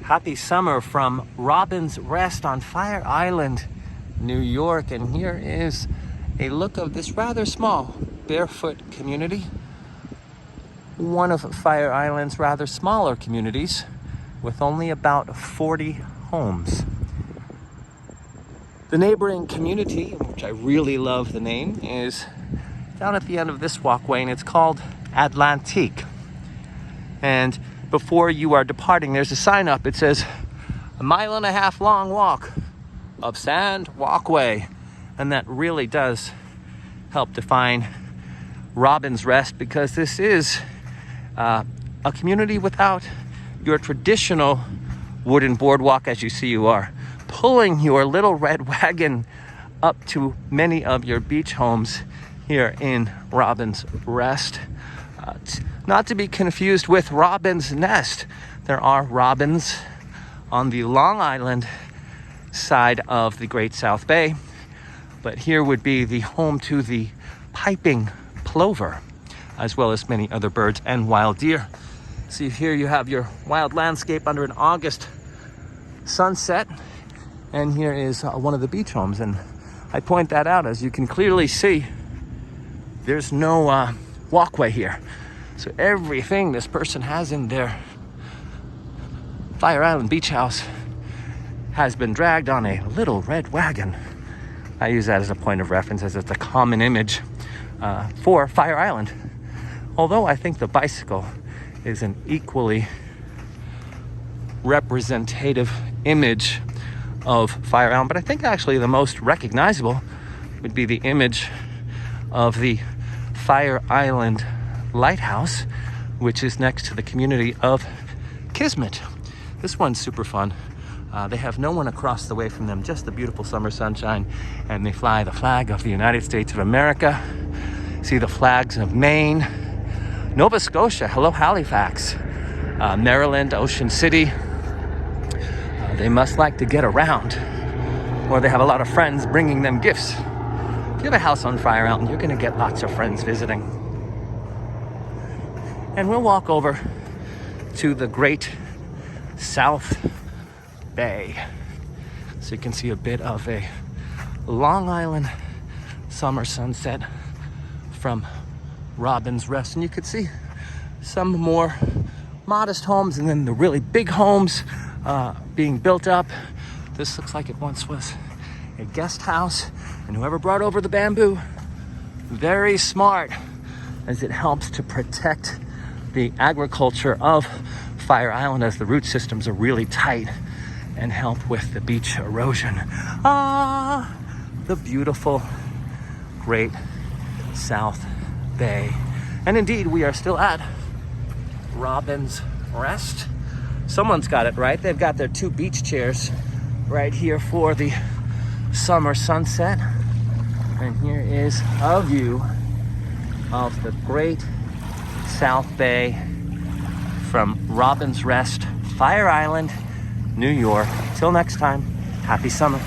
Happy summer from Robbins Rest on Fire Island, New York. And here is a look of this rather small barefoot community. One of Fire Island's rather smaller communities with only about 40 homes. The neighboring community, which I really love the name, is down at the end of this walkway, and it's called Atlantique. And before you are departing, there's a sign up. It says, 1.5 mile long walk of sand walkway. And that really does help define Robbins Rest, because this is a community without your traditional wooden boardwalk. As you see, you are pulling your little red wagon up to many of your beach homes here in Robbins Rest. Not to be confused with Robbins Nest. There are robins on the Long Island side of the Great South Bay, but here would be the home to the piping plover, as well as many other birds and wild deer. See, here you have your wild landscape under an August sunset, and here is one of the beach homes. And I point that out, as you can clearly see, there's no walkway here. So everything this person has in their Fire Island beach house has been dragged on a little red wagon. I use that as a point of reference, as it's a common image for Fire Island. Although I think the bicycle is an equally representative image of Fire Island. But I think actually the most recognizable would be the image of the Fire Island lighthouse, which is next to the community of Kismet. This one's super fun. They have no one across the way from them, just the beautiful summer sunshine, and they fly the flag of the United States of America. See the flags of Maine, Nova Scotia, hello Halifax, Maryland, Ocean City. They must like to get around, or they have a lot of friends bringing them gifts. If you have a house on Fire Island, you're gonna get lots of friends visiting. And we'll walk over to the Great South Bay, so you can see a bit of a Long Island summer sunset from Robbins Rest. And you could see some more modest homes, and then the really big homes being built up. This looks like it once was a guest house, and whoever brought over the bamboo, very smart, as it helps to protect the agriculture of Fire Island, as the root systems are really tight and help with the beach erosion. The beautiful Great South Bay. And indeed, we are still at Robbins Rest. Someone's got it right. They've got their 2 beach chairs right here for the summer sunset. And here is a view of the Great South Bay from Robbins Rest, Fire Island, New York. Till next time, happy summer.